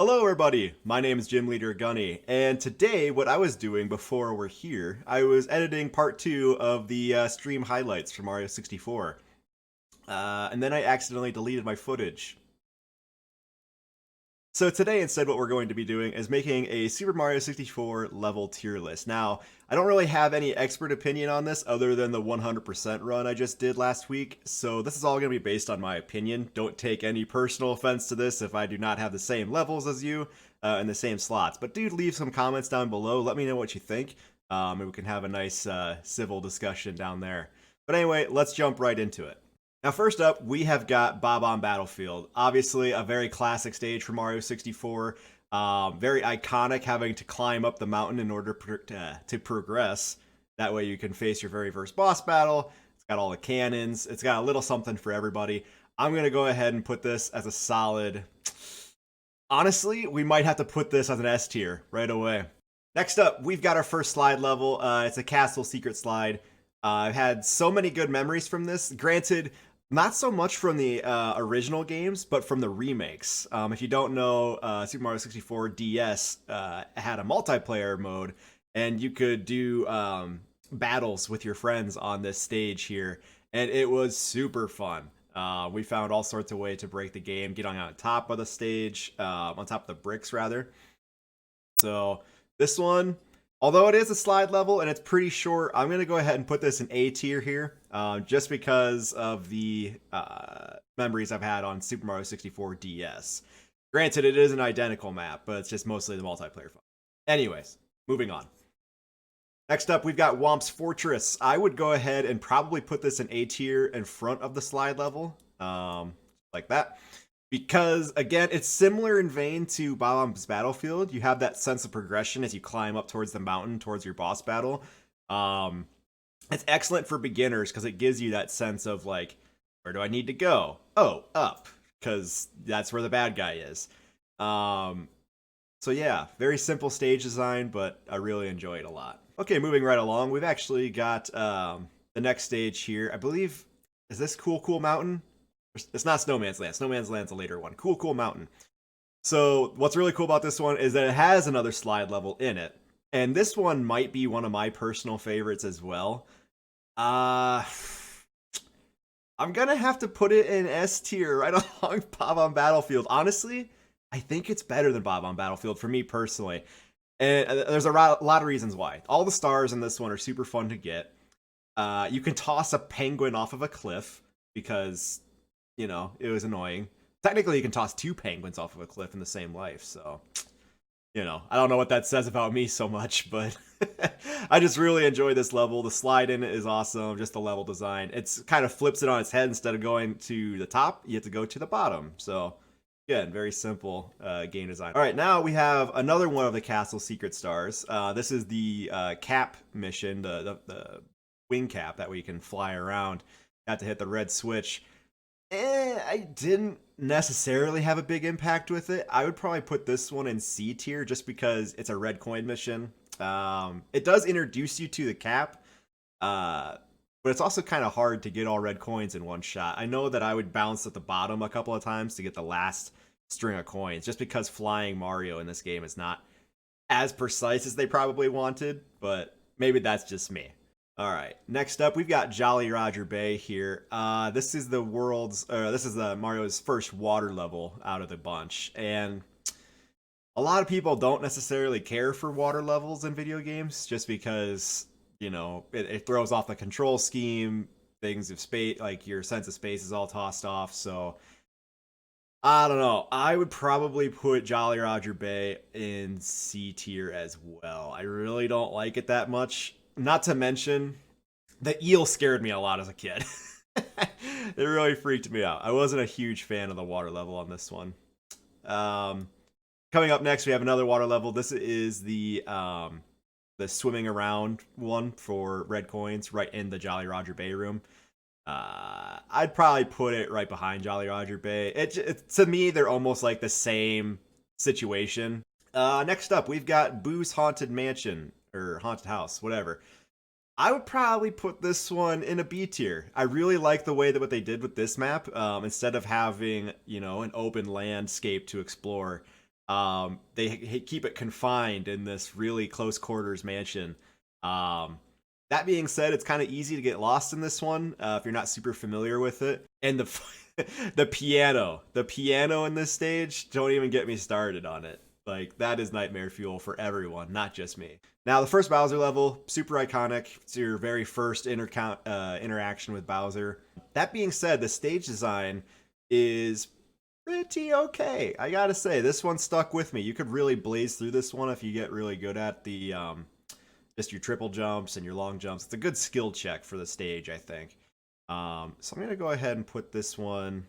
Hello everybody, my name is Gym Leader Gunny, and today what I was doing before we're here, I was editing part 2 of the stream highlights for Mario 64. And then I accidentally deleted my footage. So today instead what we're going to be doing is making a Super Mario 64 level tier list. Now, I don't really have any expert opinion on this other than the 100% run I just did last week, so this is all going to be based on my opinion. Don't take any personal offense to this if I do not have the same levels as you and the same slots, but do leave some comments down below. Let me know what you think, and we can have a nice civil discussion down there. But anyway, let's jump right into it. Now, first up, we have got Bob-omb Battlefield. Obviously, a very classic stage for Mario 64. Very iconic, having to climb up the mountain in order to progress. That way you can face your very first boss battle. It's got all the cannons. It's got a little something for everybody. I'm going to go ahead and put this as a solid... Honestly, we might have to put this as an S tier right away. Next up, we've got our first slide level. It's a castle secret slide. I've had so many good memories from this. Granted, not so much from the original games, but from the remakes. If you don't know, Super Mario 64 DS had a multiplayer mode, and you could do battles with your friends on this stage here, and it was super fun. We found all sorts of ways to break the game, get on top of the stage, on top of the bricks, rather. So this one, although it is a slide level and it's pretty short, I'm going to go ahead and put this in A tier here, just because of the memories I've had on Super Mario 64 DS. Granted, it is an identical map, but it's just mostly the multiplayer fun. Anyways, moving on. Next up, we've got Whomp's Fortress. I would go ahead and probably put this in A tier in front of the slide level, like that. Because, again, it's similar in vein to Bob-omb's Battlefield. You have that sense of progression as you climb up towards the mountain, towards your boss battle. It's excellent for beginners because it gives you that sense of, like, where do I need to go? Oh, up, because that's where the bad guy is. So yeah, very simple stage design, but I really enjoy it a lot. Okay, moving right along, we've actually got the next stage here. I believe, is this Cool Mountain? It's not Snowman's Land. Snowman's Land's a later one. Cool Mountain. So what's really cool about this one is that it has another slide level in it. And this one might be one of my personal favorites as well. I'm gonna have to put it in S tier right along Bob-omb Battlefield. Honestly, I think it's better than Bob-omb Battlefield for me personally. And there's a lot of reasons why. All the stars in this one are super fun to get. You can toss a penguin off of a cliff because, you know, it was annoying. Technically, you can toss two penguins off of a cliff in the same life, so, you know, I don't know what that says about me so much, but I just really enjoy this level. The slide in it is awesome, just the level design. It's kind of flips it on its head. Instead of going to the top, you have to go to the bottom, so again, very simple game design. All right, now we have another one of the castle secret stars. This is the cap mission, the wing cap that we can fly around. You have to hit the red switch. I didn't necessarily have a big impact with it. I would probably put this one in C tier just because it's a red coin mission. It does introduce you to the cap, but it's also kind of hard to get all red coins in one shot. I know that I would bounce at the bottom a couple of times to get the last string of coins, just because flying Mario in this game is not as precise as they probably wanted, but maybe that's just me. All right, next up, we've got Jolly Roger Bay here. This is the Mario's first water level out of the bunch, and a lot of people don't necessarily care for water levels in video games just because, you know, it throws off the control scheme. Things of space, like your sense of space, is all tossed off. So I don't know. I would probably put Jolly Roger Bay in C tier as well. I really don't like it that much. Not to mention, the eel scared me a lot as a kid. It really freaked me out. I wasn't a huge fan of the water level on this one. Coming up next, we have another water level. This is the swimming around one for red coins right in the Jolly Roger Bay room. I'd probably put it right behind Jolly Roger Bay. To me, they're almost like the same situation. Next up, we've got Boo's Haunted Mansion, or Haunted House, whatever. I would probably put this one in a B tier. I really like the way that what they did with this map. Instead of having, you know, an open landscape to explore, They keep it confined in this really close quarters mansion. Um, that being said, it's kind of easy to get lost in this one if you're not super familiar with it. And the piano in this stage, don't even get me started on it. Like, that is nightmare fuel for everyone, not just me. Now, the first Bowser level, super iconic. It's your very first interaction with Bowser. That being said, the stage design is pretty okay. I gotta say, this one stuck with me. You could really blaze through this one if you get really good at the just your triple jumps and your long jumps. It's a good skill check for the stage, I think. So I'm gonna go ahead and put this one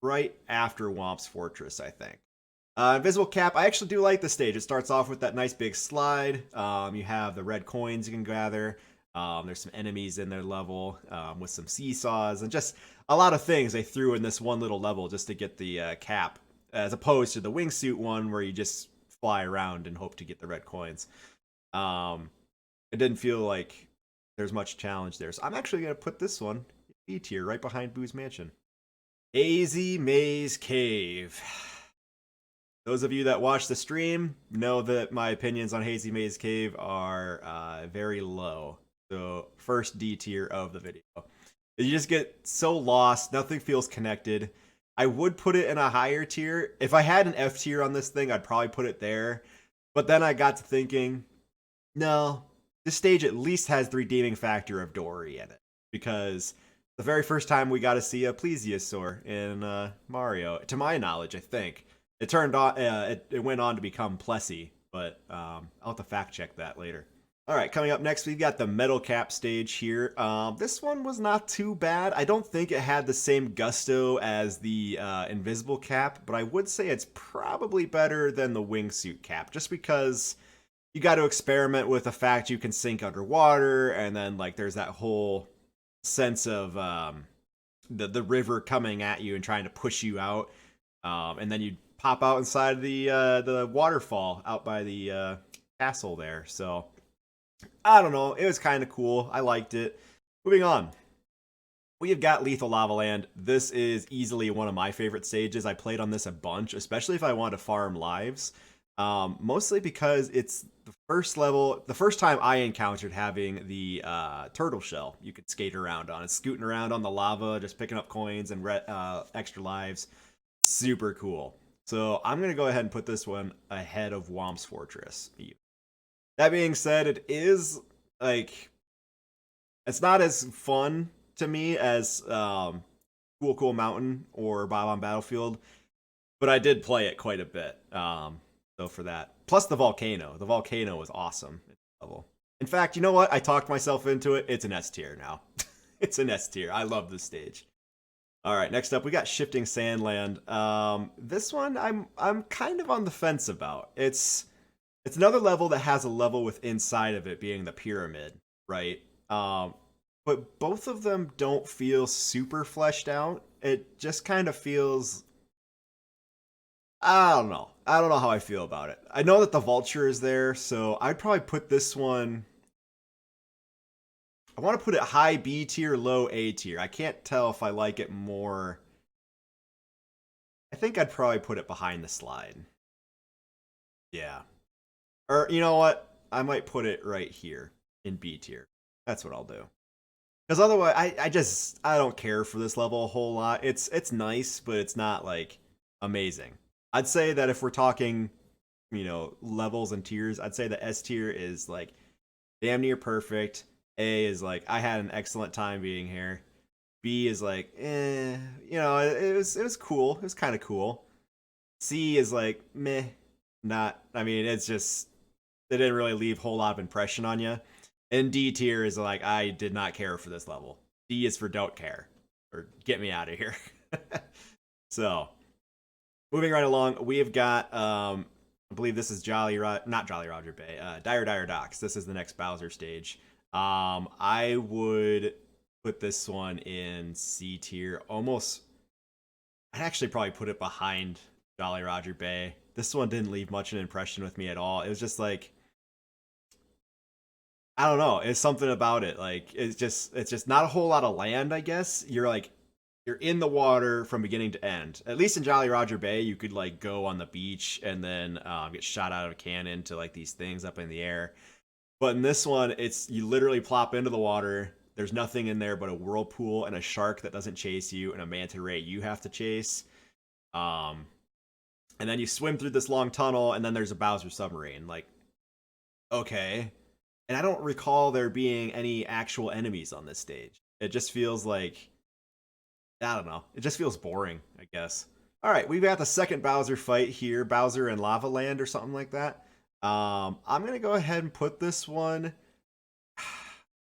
right after Womp's Fortress, I think. Invisible Cap, I actually do like the stage. It starts off with that nice big slide. You have the red coins you can gather. There's some enemies in their level with some seesaws and just a lot of things they threw in this one little level just to get the cap, as opposed to the wingsuit one where you just fly around and hope to get the red coins. It didn't feel like there's much challenge there. So I'm actually going to put this one B tier right behind Boo's Mansion. Hazy Maze Cave. Those of you that watch the stream know that my opinions on Hazy Maze Cave are very low. So first D tier of the video. You just get so lost, nothing feels connected. I would put it in a higher tier. If I had an F tier on this thing, I'd probably put it there. But then I got to thinking, no, this stage at least has the redeeming factor of Dory in it. Because the very first time we got to see a Plesiosaur in Mario, to my knowledge, I think. It turned on, it went on to become Plessy, but I'll have to fact check that later. All right, coming up next, we've got the Metal Cap stage here. This one was not too bad. I don't think it had the same gusto as the Invisible Cap, but I would say it's probably better than the Wingsuit Cap, just because you got to experiment with the fact you can sink underwater, and then like there's that whole sense of the river coming at you and trying to push you out, and then you pop out inside the waterfall out by the castle there. So I don't know. It was kind of cool. I liked it. Moving on. We have got Lethal Lava Land. This is easily one of my favorite stages. I played on this a bunch, especially if I wanted to farm lives. Mostly because it's the first level, the first time I encountered having the turtle shell you could skate around on. It's scooting around on the lava, just picking up coins and extra lives. Super cool. So I'm going to go ahead and put this one ahead of Womp's Fortress. That being said, it is, like, it's not as fun to me as Cool Cool Mountain or Bob-omb Battlefield, but I did play it quite a bit. So for that. Plus the volcano. The volcano was awesome at the level. In fact, you know what? I talked myself into it. It's an S tier now. It's an S tier. I love this stage. All right, next up we got Shifting Sandland. This one I'm kind of on the fence about. It's another level that has a level with inside of it being the pyramid, right? But both of them don't feel super fleshed out. It just kind of feels, I don't know. I don't know how I feel about it. I know that the vulture is there, so I'd probably put this one, I want to put it high B tier, low A tier. I can't tell if I like it more. I think I'd probably put it behind the slide. Yeah. Or, you know what? I might put it right here in B tier. That's what I'll do. Because otherwise, I don't care for this level a whole lot. It's nice, but it's not, like, amazing. I'd say that if we're talking, levels and tiers, I'd say the S tier is, like, damn near perfect. A is, like, I had an excellent time being here. B is, like, it was cool. It was kind of cool. C is, like, meh. Not, I mean, it's just, they didn't really leave a whole lot of impression on you. And D tier is like, I did not care for this level. D is for don't care. Or get me out of here. So, moving right along, we have got, I believe this is not Jolly Roger Bay, Dire Dire Docks. This is the next Bowser stage. I would put this one in C tier. Almost, I'd actually probably put it behind Jolly Roger Bay. This one didn't leave much of an impression with me at all. It was just like, I don't know. It's something about it. Like it's just not a whole lot of land, I guess. You're like you're in the water from beginning to end. At least in Jolly Roger Bay, you could like go on the beach and then get shot out of a cannon to like these things up in the air. But in this one, it's you literally plop into the water. There's nothing in there but a whirlpool and a shark that doesn't chase you and a manta ray you have to chase. Um, and then you swim through this long tunnel, and then there's a Bowser submarine. Like, okay. And I don't recall there being any actual enemies on this stage. It just feels like, I don't know. It just feels boring, I guess. All right, we've got the second Bowser fight here, Bowser in Lava Land or something like that. I'm gonna go ahead and put this one.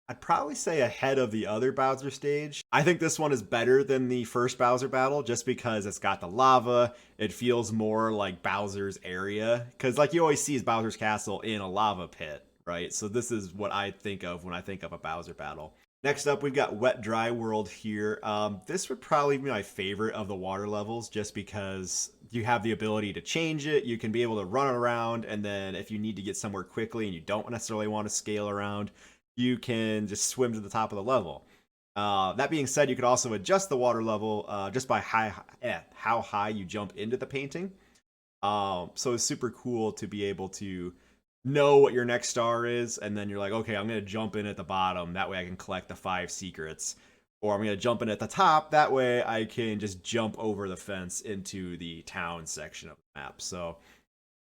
I'd probably say ahead of the other Bowser stage. I think this one is better than the first Bowser battle just because it's got the lava. It feels more like Bowser's area. Because like you always see is Bowser's castle in a lava pit, right? So this is what I think of when I think of a Bowser battle. Next up, we've got Wet Dry World here. This would probably be my favorite of the water levels just because you have the ability to change it. You can be able to run around, and then if you need to get somewhere quickly and you don't necessarily want to scale around, you can just swim to the top of the level. That being said, you could also adjust the water level just by how high you jump into the painting. So it's super cool to be able to know what your next star is, and then you're like, okay, I'm going to jump in at the bottom. That way I can collect the 5 secrets. Or I'm going to jump in at the top. That way I can just jump over the fence into the town section of the map. So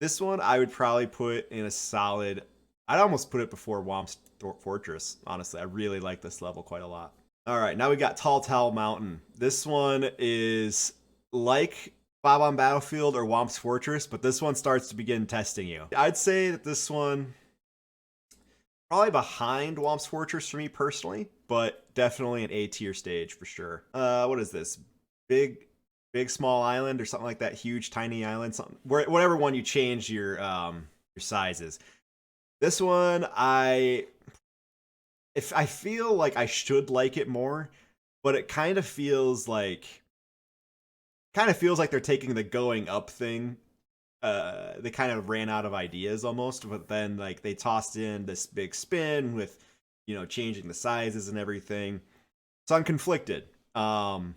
this one I would probably put in a solid... I'd almost put it before Whomp's Fortress, honestly. I really like this level quite a lot. All right, now we got Tall Towel Mountain. This one is like Bob-omb Battlefield or Whomp's Fortress, but this one starts to begin testing you. I'd say that this one probably behind Whomp's Fortress for me personally, but definitely an A tier stage for sure. What is this? Big small island or something like that? Huge tiny island, something. Whatever one you change your sizes. This one, I feel like I should like it more, but it kind of feels like they're taking the going up thing. They kind of ran out of ideas almost, but then like they tossed in this big spin with, changing the sizes and everything. So I'm conflicted. The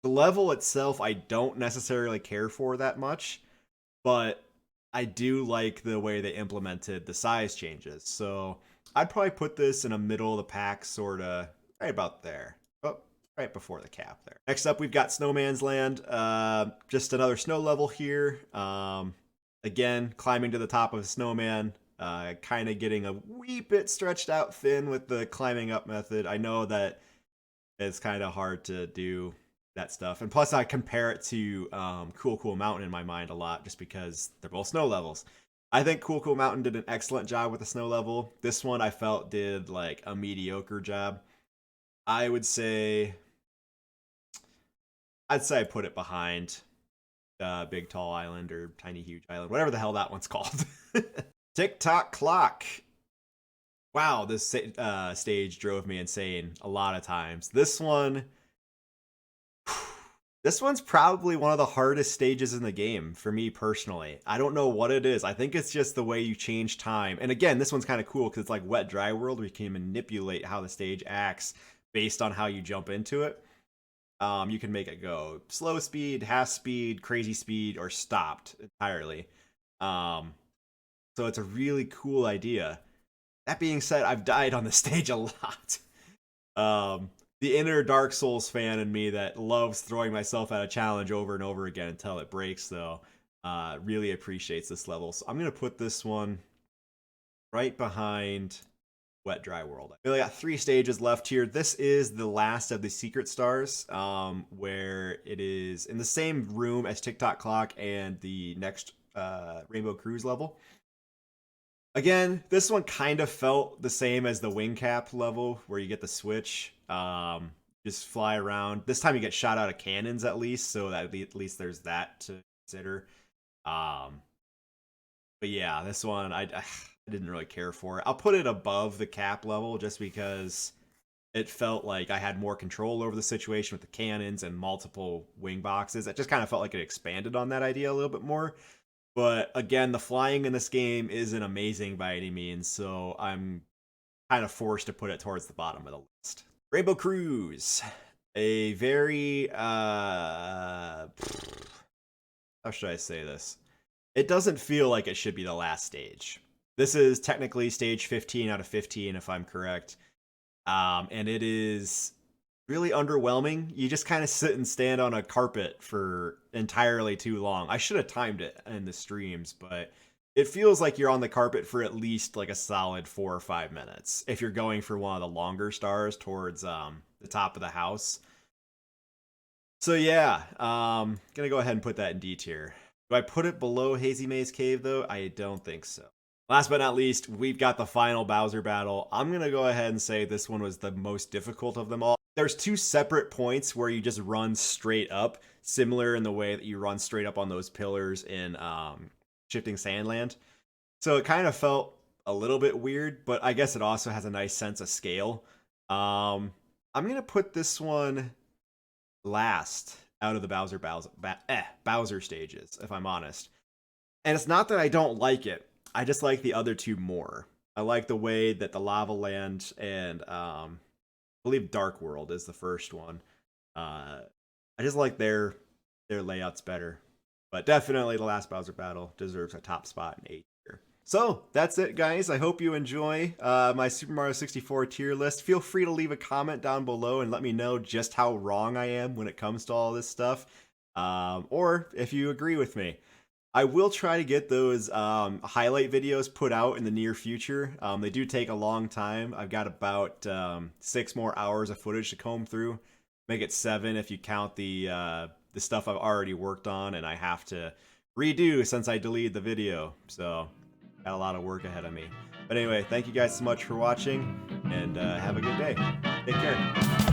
level itself, I don't necessarily care for that much, but I do like the way they implemented the size changes. So I'd probably put this in a middle of the pack, sort of right about there. Oh, right before the cap there. Next up, we've got Snowman's Land. Just another snow level here. Again, climbing to the top of a snowman. Kind of getting a wee bit stretched out thin with the climbing up method. I know that it's kind of hard to do that stuff. And plus I compare it to Cool Cool Mountain in my mind a lot just because they're both snow levels. I think Cool Cool Mountain did an excellent job with the snow level. This one I felt did like a mediocre job. I'd say I put it behind Big Tall Island or Tiny Huge Island, whatever the hell that one's called. Tick-Tock Clock. Wow, this stage drove me insane a lot of times. This one's probably one of the hardest stages in the game for me personally. I don't know what it is. I think it's just the way you change time. And again, this one's kind of cool because it's like Wet Dry World where you can manipulate how the stage acts based on how you jump into it. You can make it go slow speed, half speed, crazy speed, or stopped entirely. So it's a really cool idea. That being said, I've died on the stage a lot. The inner Dark Souls fan in me that loves throwing myself at a challenge over and over again until it breaks, though, really appreciates this level. So I'm going to put this one right behind Wet Dry World. We only got 3 stages left here. This is the last of the secret stars, where it is in the same room as Tick-Tock Clock and the next Rainbow Cruise level. Again, this one kind of felt the same as the wing cap level where you get the switch. Just fly around. This time you get shot out of cannons at least, so that at least there's that to consider. But yeah, this one I didn't really care for it. I'll put it above the cap level just because it felt like I had more control over the situation with the cannons and multiple wing boxes. It just kind of felt like it expanded on that idea a little bit more. But again, the flying in this game isn't amazing by any means, so I'm kind of forced to put it towards the bottom of the list. Rainbow Cruise. a very how should I say this? It doesn't feel like it should be the last stage. This is technically stage 15 out of 15 if I'm correct. And it is really underwhelming. You just kind of sit and stand on a carpet for entirely too long. I should have timed it in the streams, but it feels like you're on the carpet for at least like a solid 4 or 5 minutes if you're going for one of the longer stars towards the top of the house. So yeah, gonna go ahead and put that in D tier. Do I put it below Hazy Maze Cave though? I don't think so. Last but not least, we've got the final Bowser battle. I'm gonna go ahead and say this one was the most difficult of them all. There's two separate points where you just run straight up, similar in the way that you run straight up on those pillars in Shifting Sandland. So it kind of felt a little bit weird, but I guess it also has a nice sense of scale. I'm gonna put this one last out of the Bowser stages, if I'm honest. And it's not that I don't like it. I just like the other two more. I like the way that the Lava Land and I believe Dark World is the first one. I just like their layouts better. But definitely the last Bowser battle deserves a top spot in 8 tier. So that's it, guys. I hope you enjoy my Super Mario 64 tier list. Feel free to leave a comment down below and let me know just how wrong I am when it comes to all this stuff. Or if you agree with me. I will try to get those highlight videos put out in the near future. They do take a long time. I've got about 6 more hours of footage to comb through. Make it 7 if you count the stuff I've already worked on and I have to redo since I deleted the video. So got a lot of work ahead of me. But anyway, thank you guys so much for watching and have a good day. Take care.